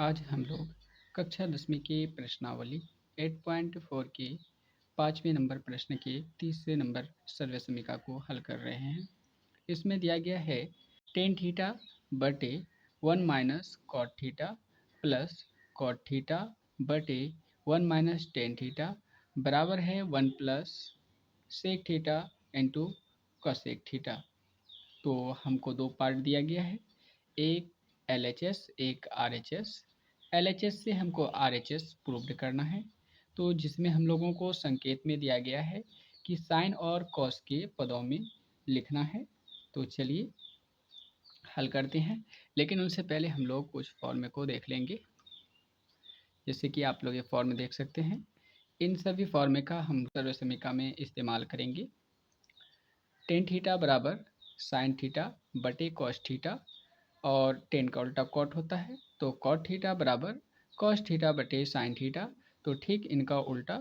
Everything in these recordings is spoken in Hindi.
आज हम लोग कक्षा 10वीं की प्रश्नावली 8.4 के 5वें नंबर प्रश्न के तीसरे नंबर सर्वे समीक्षा को हल कर रहे हैं। इसमें दिया गया है टेन थीटा बटे 1 minus cot theta plus cot theta बटे 1 माइनस टेन थीटा बराबर है 1 plus sec theta into cosec theta. तो हमको दो पार्ट दिया गया है, एक LHS एक RHS। LHS से हमको RHS प्रूव्ड करना है, तो जिसमें हम लोगों को संकेत में दिया गया है कि साइन और कॉस के पदों में लिखना है। तो चलिए हल करते हैं, लेकिन उनसे पहले हम लोग कुछ फॉर्मे को देख लेंगे। जैसे कि आप लोग ये फॉर्म देख सकते हैं, इन सभी फॉर्मे का हम सर्व समीक्षा में इस्तेमाल करेंगे। टेन थीटा बराबर साइन थीटा बटे कॉस थीटा, और टेन का उल्टा कॉट होता है, तो कॉट थीटा बराबर कॉस थीटा बटे साइन थीटा। तो ठीक इनका उल्टा,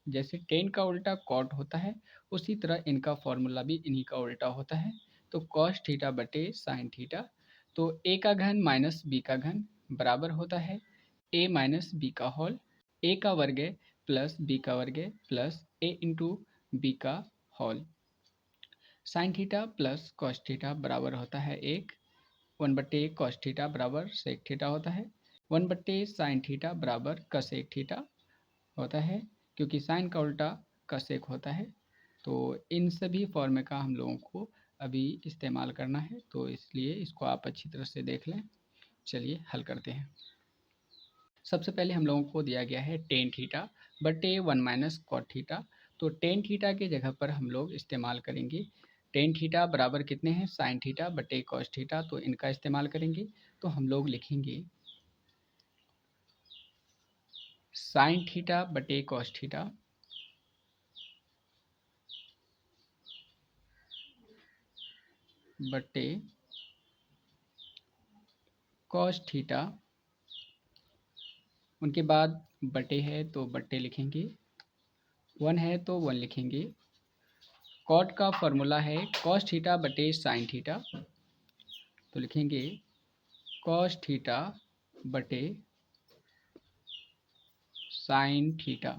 जैसे टेन का उल्टा कॉट होता है, उसी तरह इनका फॉर्मूला भी इन्हीं का उल्टा होता है। तो कॉस थीटा बटे साइन थीटा, तो ए का घन माइनस बी का घन बराबर होता है ए माइनस बी का होल। ए का वर्ग प्लस बी का वर्ग प्लस ए इंटू बी का whole. Sine theta plus cos theta बराबर होता है 1 बटे कॉस थीटा बराबर सेक थीटा होता है। 1 बटे साइन थीटा बराबर कसेक थीटा होता है, क्योंकि साइन का उल्टा कसेक होता है। तो इन सभी फॉर्मे का हम लोगों को अभी इस्तेमाल करना है, तो इसलिए इसको आप अच्छी तरह से देख लें। चलिए हल करते हैं। सबसे पहले हम लोगों को दिया गया है टेन थीटा बटे 1 माइनस कॉट थीटा। तो टेन थीटा के जगह पर हम लोग इस्तेमाल करेंगे टेन थीटा बराबर कितने हैं, साइन थीटा बटे कॉस थीटा, तो इनका इस्तेमाल करेंगे। तो हम लोग लिखेंगे साइन थीटा बटे कॉस थीटा बटे कॉस थीटा, उनके बाद बटे है तो बटे लिखेंगे, 1 है तो 1 लिखेंगे। कॉट का फॉर्मूला है कॉस थीटा बटे साइन थीटा, तो लिखेंगे कॉस थीटा बटे साइन थीटा,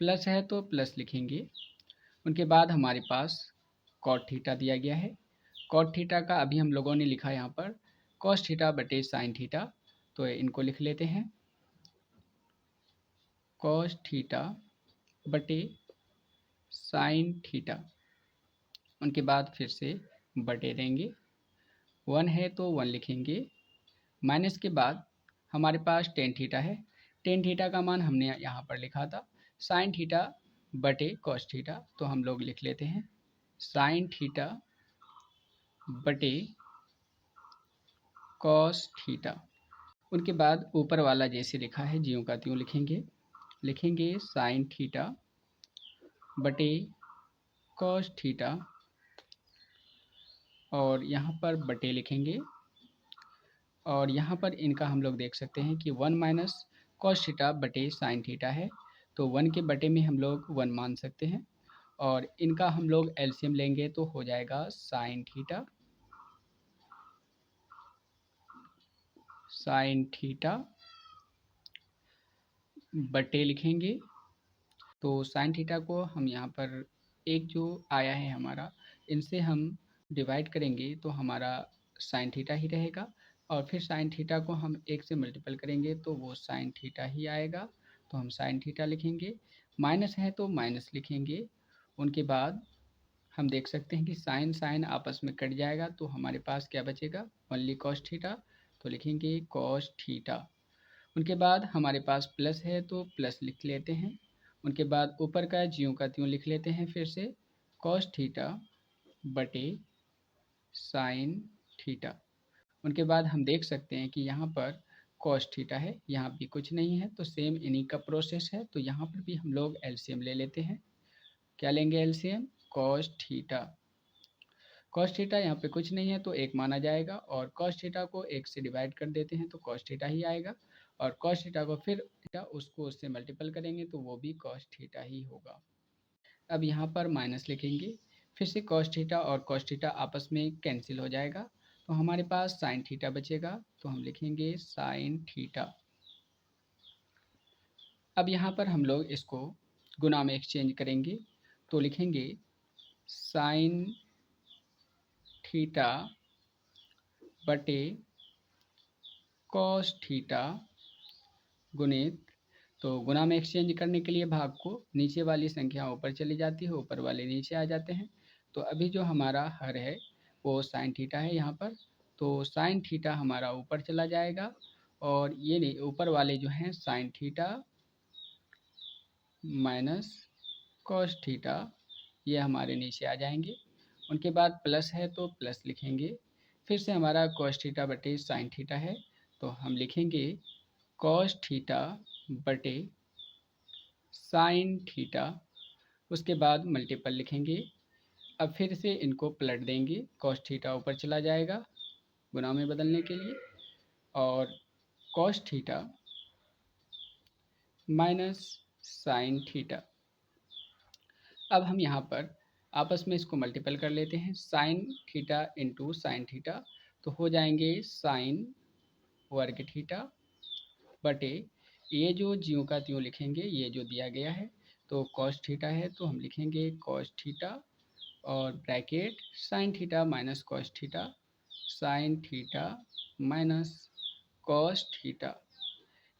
प्लस है तो प्लस लिखेंगे। उनके बाद हमारे पास कॉट थीटा दिया गया है। कॉट थीटा का अभी हम लोगों ने लिखा यहाँ पर कॉस थीटा बटे साइन थीटा, तो इनको लिख लेते हैं कॉस थीटा बटे साइन थीटा। उनके बाद फिर से बटे देंगे, 1 है तो 1 लिखेंगे। माइनस के बाद हमारे पास टेन थीटा है, टेन थीटा का मान हमने यहाँ पर लिखा था साइन थीटा बटे कॉस थीटा, तो हम लोग लिख लेते हैं साइन थीटा बटे कॉस थीटा। उनके बाद ऊपर वाला जैसे लिखा है ज्यों का त्यों लिखेंगे साइन थीटा बटे कॉस थीटा, और यहाँ पर बटे लिखेंगे। और यहाँ पर इनका हम लोग देख सकते हैं कि 1 माइनस कॉस थीटा बटे साइन थीटा है, तो 1 के बटे में हम लोग 1 मान सकते हैं, और इनका हम लोग एलसीएम लेंगे तो हो जाएगा साइन थीटा बटे लिखेंगे। तो साइन थीटा को हम यहाँ पर एक जो आया है हमारा, इनसे हम डिवाइड करेंगे तो हमारा साइन थीटा ही रहेगा, और फिर साइन थीटा को हम एक से मल्टीपल करेंगे तो वो साइन थीटा ही आएगा, तो हम साइन थीटा लिखेंगे। माइनस है तो माइनस लिखेंगे। उनके बाद हम देख सकते हैं कि साइन साइन आपस में कट जाएगा, तो हमारे पास क्या बचेगा, ओनली कॉस थीटा, तो लिखेंगे कॉस थीटा। उनके बाद हमारे पास प्लस है तो प्लस लिख लेते हैं। उनके बाद ऊपर का ज्यों का त्यों लिख लेते हैं फिर से कॉस थीटा बटे साइन थीटा। उनके बाद हम देख सकते हैं कि यहाँ पर कॉस थीटा है, यहाँ भी कुछ नहीं है, तो सेम इन्हीं का प्रोसेस है, तो यहाँ पर भी हम लोग एलसीएम ले लेते हैं। क्या लेंगे LCM, cos theta. Cos theta यहाँ पे कुछ नहीं है तो एक माना जाएगा, और कॉस थीटा को एक से डिवाइड कर देते हैं तो कॉस थीटा ही आएगा, और कॉस थीटा को फिर उसको उससे मल्टीपल करेंगे तो वो भी कॉस थीटा ही होगा। अब यहाँ पर माइनस लिखेंगे, फिर से कॉस थीटा और कॉस थीटा आपस में कैंसिल हो जाएगा, तो हमारे पास साइन थीटा बचेगा, तो हम लिखेंगे साइन थीटा। अब यहाँ पर हम लोग इसको गुना में एक्सचेंज करेंगे, तो लिखेंगे साइन थीटा बटे कॉस थीटा गुणित, तो गुना में एक्सचेंज करने के लिए भाग को नीचे वाली संख्या ऊपर चली जाती है, ऊपर वाले नीचे आ जाते हैं। तो अभी जो हमारा हर है वो साइन थीटा है यहाँ पर, तो साइन थीटा हमारा ऊपर चला जाएगा और ये नहीं, ऊपर वाले जो हैं sine theta minus cos theta ये हमारे नीचे आ जाएंगे। उनके बाद प्लस है तो प्लस लिखेंगे, फिर से हमारा कॉस थीटा बटे साइन थीटा है, तो हम लिखेंगे कॉस थीटा बटे साइन थीटा, उसके बाद मल्टीपल लिखेंगे। अब फिर से इनको पलट देंगे, कॉस थीटा ऊपर चला जाएगा गुना में बदलने के लिए, और cos theta minus sine theta. अब हम यहाँ पर आपस में इसको मल्टीपल कर लेते हैं, sign theta into sine theta, तो हो जाएंगे साइन वर्ग थीटा बटे, ये जो ज्यों का त्यों लिखेंगे, ये जो दिया गया है तो कॉस थीटा है तो हम लिखेंगे कॉस थीटा और bracket sine theta minus cos theta, sine theta minus cos theta.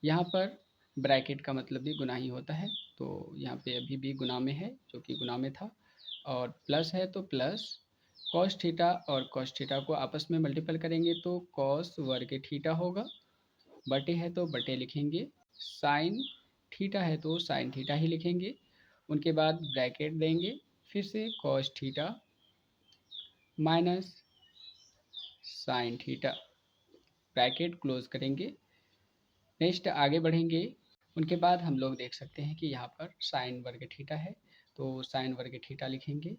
यहाँ पर ब्रैकेट का मतलब भी गुना ही होता है, तो यहाँ पे अभी भी गुना में है जो कि गुना में था, और प्लस है तो प्लस कॉस थीटा और कॉस थीटा को आपस में मल्टीपल करेंगे तो कॉस वर्ग थीटा होगा, बटे है तो बटे लिखेंगे, साइन थीटा है तो साइन थीटा ही लिखेंगे। उनके बाद ब्रैकेट देंगे, फिर से cos theta minus sine theta, bracket close करेंगे। नेक्स्ट आगे बढ़ेंगे, उनके बाद हम लोग देख सकते हैं कि यहाँ पर साइन वर्ग थीटा है, तो साइन वर्ग थीटा लिखेंगे,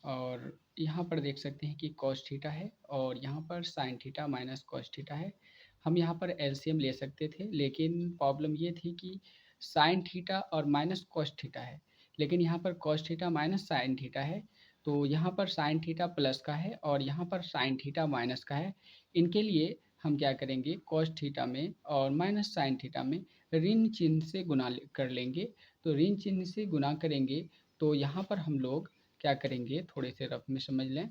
और यहाँ पर देख सकते हैं कि कॉस थीटा है और यहाँ पर sine theta minus cos theta है। हम यहाँ पर एलसीएम ले सकते थे, लेकिन प्रॉब्लम ये थी कि साइन थीटा और माइनस कॉस थीटा है, लेकिन यहाँ पर cos theta minus sine theta है, तो यहाँ पर साइन थीटा प्लस का है और यहाँ पर साइन थीटा माइनस का है। इनके लिए हम क्या करेंगे, कॉस थीटा में और माइनस साइन थीटा में ऋण चिन्ह से गुना कर लेंगे, तो ऋण चिन्ह से गुना करेंगे तो यहाँ पर हम लोग क्या करेंगे, थोड़े से रफ में समझ लें।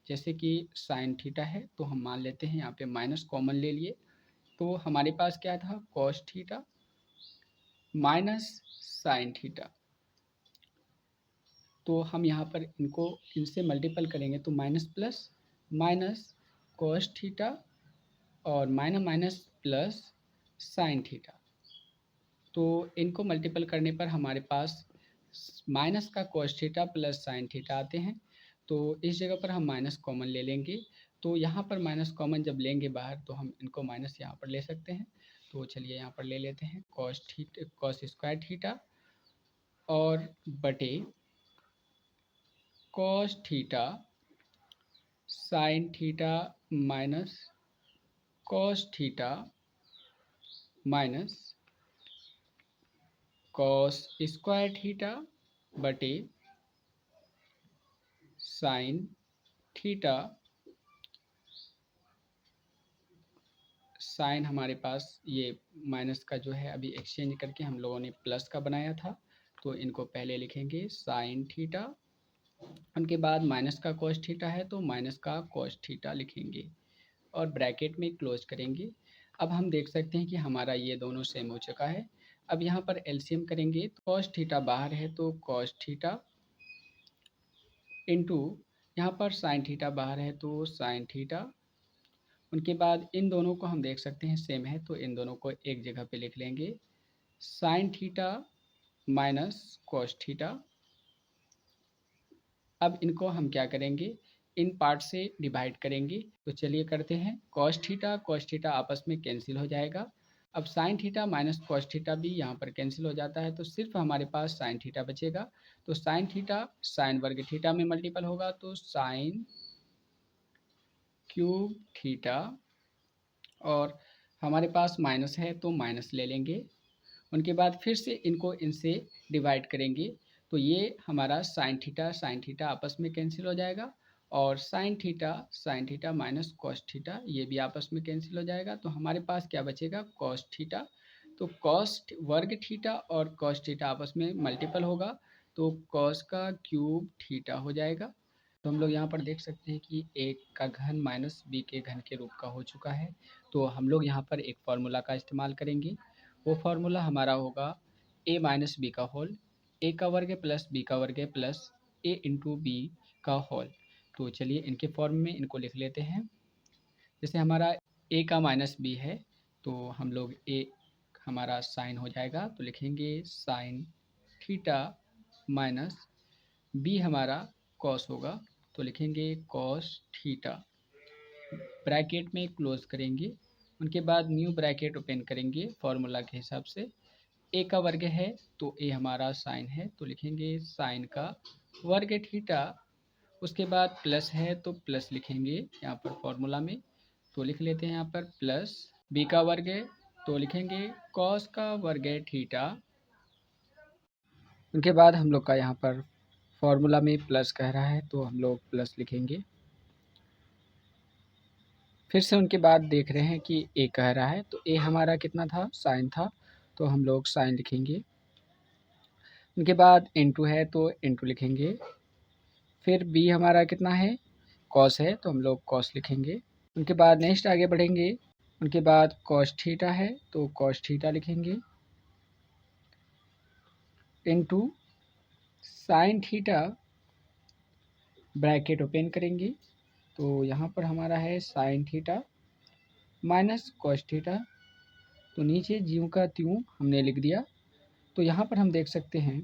जैसे कि साइन थीटा है तो हम मान लेते हैं यहाँ पे माइनस कॉमन ले लिए, तो हमारे पास क्या था cos theta minus sine theta, तो हम यहाँ पर इनको इनसे मल्टीपल करेंगे तो minus plus minus cos theta और minus minus plus sine theta, तो इनको मल्टीपल करने पर हमारे पास माइनस का cos theta plus sine theta आते हैं, तो इस जगह पर हम माइनस कॉमन ले लेंगे, तो यहाँ पर माइनस कॉमन जब लेंगे बाहर तो हम इनको माइनस यहाँ पर ले सकते हैं, तो चलिए यहाँ पर ले लेते हैं cos theta cos square theta और बटे cos theta sine theta minus cos theta minus cos square theta बटे साइन थीटा, साइन हमारे पास ये माइनस का जो है अभी एक्सचेंज करके हम लोगों ने प्लस का बनाया था, तो इनको पहले लिखेंगे साइन थीटा, उनके बाद माइनस का कॉस थीटा है तो माइनस का कॉस थीटा लिखेंगे और ब्रैकेट में क्लोज करेंगे। अब हम देख सकते हैं कि हमारा ये दोनों सेम हो चुका है। अब यहाँ पर एलसीएम करेंगे तो कॉस थीटा बाहर है तो कॉस थीटा इंटू यहाँ पर साइन थीटा बाहर है तो साइन थीटा, उनके बाद इन दोनों को हम देख सकते हैं सेम है तो इन दोनों को एक जगह पे लिख लेंगे, sine theta minus cos theta. अब इनको हम क्या करेंगे, इन पार्ट से डिवाइड करेंगे, तो चलिए करते हैं, कॉस थीटा आपस में कैंसिल हो जाएगा। अब sine theta minus cos theta भी यहाँ पर कैंसिल हो जाता है, तो सिर्फ हमारे पास साइन थीटा बचेगा, तो साइन थीटा साइन वर्ग थीटा में मल्टीपल होगा तो साइन क्यूब थीटा, और हमारे पास माइनस है तो माइनस ले लेंगे, उनके बाद फिर से इनको इनसे डिवाइड करेंगे, तो ये हमारा साइन थीटा आपस में कैंसिल हो जाएगा और sine theta minus cos theta ये भी आपस में कैंसिल हो जाएगा। तो हमारे पास क्या बचेगा, कॉस थीटा। तो कॉस वर्ग थीटा और कॉस थीटा आपस में मल्टीपल होगा तो कॉस का क्यूब थीटा हो जाएगा। तो हम लोग यहाँ पर देख सकते हैं कि a का घन माइनस b के घन के रूप का हो चुका है। तो हम लोग यहाँ पर एक फार्मूला का इस्तेमाल करेंगे। वो फार्मूला हमारा होगा a माइनस बी का होल, a का वर्ग प्लस b का वर्ग प्लस a इंटू बी का होल। तो चलिए इनके फॉर्म में इनको लिख लेते हैं। जैसे हमारा a का माइनस b है तो हम लोग a हमारा साइन हो जाएगा तो लिखेंगे साइन थीटा माइनस b हमारा कॉस होगा तो लिखेंगे कॉस थीटा, ब्रैकेट में क्लोज करेंगे। उनके बाद न्यू ब्रैकेट ओपन करेंगे फॉर्मूला के हिसाब से। ए का वर्ग है तो ए हमारा साइन है तो लिखेंगे साइन का वर्ग थीटा। उसके बाद प्लस है तो प्लस लिखेंगे यहाँ पर फॉर्मूला में, तो लिख लेते हैं यहाँ पर प्लस। बी का वर्ग है तो लिखेंगे कॉस का वर्ग थीटा। उनके बाद हम लोग का यहाँ पर फॉर्मूला में प्लस कह रहा है तो हम लोग प्लस लिखेंगे। फिर से उनके बाद देख रहे हैं कि ए कह रहा है तो ए हमारा कितना था, साइन था तो हम लोग साइन लिखेंगे। उनके बाद इंटू है तो इंटू लिखेंगे। फिर बी हमारा कितना है, कॉस है तो हम लोग कॉस लिखेंगे। उनके बाद नेक्स्ट आगे बढ़ेंगे। उनके बाद कॉस थीटा है तो कॉस थीटा लिखेंगे into sine theta, bracket open करेंगे तो यहाँ पर हमारा है sine theta minus cos theta. तो नीचे ज्यों का त्यों हमने लिख दिया। तो यहाँ पर हम देख सकते हैं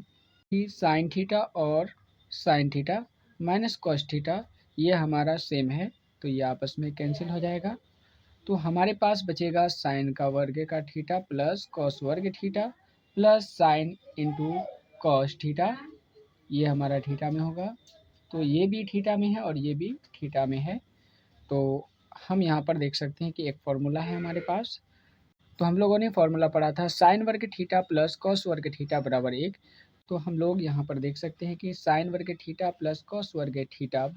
कि साइन थीटा और sine theta minus cos theta ये हमारा सेम है तो ये आपस में कैंसिल हो जाएगा। तो हमारे पास बचेगा साइन का वर्ग का थीटा प्लस कॉस वर्ग theta plus sine into cos theta, ये हमारा थीटा में होगा। तो ये भी थीटा में है और ये भी थीटा में है। तो हम यहाँ पर देख सकते हैं कि एक फॉर्मूला है हमारे पास। तो हम लोगों ने फॉर्मूला पढ़ा था साइन वर्ग थीटा प्लस कॉस वर्ग थीटा बराबर 1। तो हम लोग यहाँ पर देख सकते हैं कि साइन वर्ग थीटा प्लस कॉस वर्ग थीटा,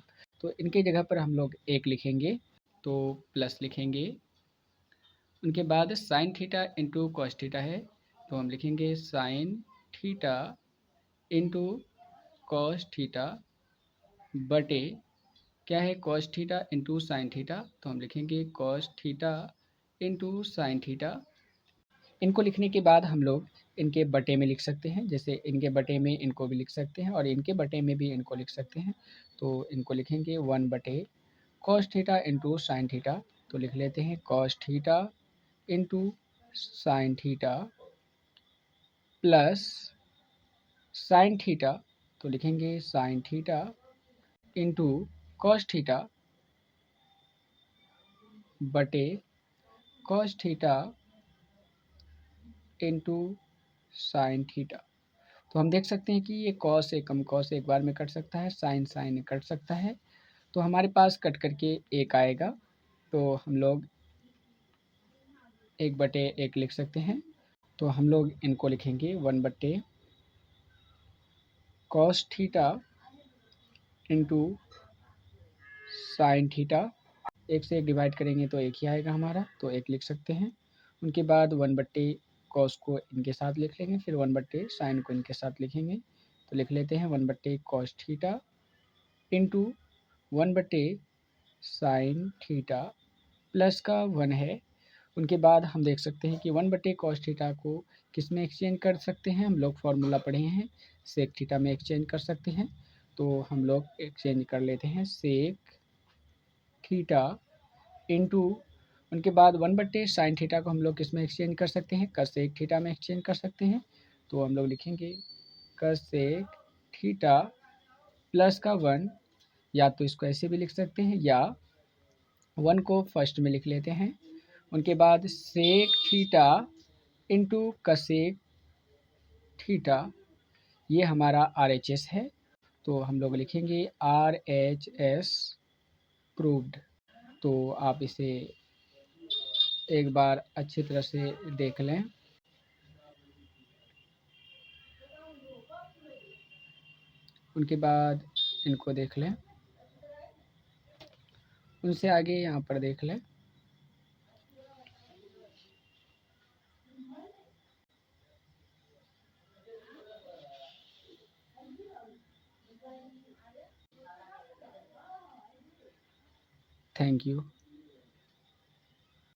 तो इनके जगह पर हम लोग 1 लिखेंगे तो प्लस लिखेंगे। उनके बाद sign theta into cos theta है तो हम लिखेंगे sine theta into cos theta बटे क्या है, cos theta into sine theta तो हम लिखेंगे cos theta into sine theta. इनको लिखने के बाद हम लोग इनके बटे में लिख सकते हैं, जैसे इनके बटे में इनको भी लिख सकते हैं और इनके बटे में भी इनको लिख सकते हैं। तो इनको लिखेंगे 1 बटे cos theta into sine theta, तो लिख लेते हैं cos theta into sine theta plus sine theta, तो लिखेंगे sine theta into cos theta बटे cos theta into sine theta. तो हम देख सकते हैं कि ये कॉस से कम कॉस एक बार में कट सकता है, साइन साइन कट सकता है। तो हमारे पास कट करके एक आएगा तो हम लोग 1 बटे 1 लिख सकते हैं। तो हम लोग इनको लिखेंगे 1 बटे cos theta into sine theta. 1 से 1 डिवाइड करेंगे तो 1 ही आएगा हमारा, तो 1 लिख सकते हैं। उनके बाद 1 बट्टे कॉस को इनके साथ लिख लेंगे, फिर 1 बट्टे साइन को इनके साथ लिखेंगे। तो लिख लेते हैं 1 बट्टे कॉस थीटा इंटू 1 बट्टे साइन थीटा प्लस का 1 है। उनके बाद हम देख सकते हैं कि 1 बट्टे कॉस थीटा को किस में एक्सचेंज कर सकते हैं, हम लोग फार्मूला पढ़े हैं सेक थीटा में एक्सचेंज कर सकते हैं। तो हम लोग एक्सचेंज कर लेते हैं सेक थीटा इंटू उनके बाद 1 बट्टे साइन थीटा को हम लोग किस में एक्सचेंज कर सकते हैं, कसेक थीटा में एक्सचेंज कर सकते हैं। तो हम लोग लिखेंगे कसेक थीटा प्लस का 1, या तो इसको ऐसे भी लिख सकते हैं या 1 को फर्स्ट में लिख लेते हैं। उनके बाद sec theta into cosec theta, ये हमारा RHS है तो हम लोग लिखेंगे RHS प्रूव्ड। तो आप इसे एक बार अच्छी तरह से देख लें। उनके बाद इनको देख लें, उनसे आगे यहाँ पर देख लें। Thank you.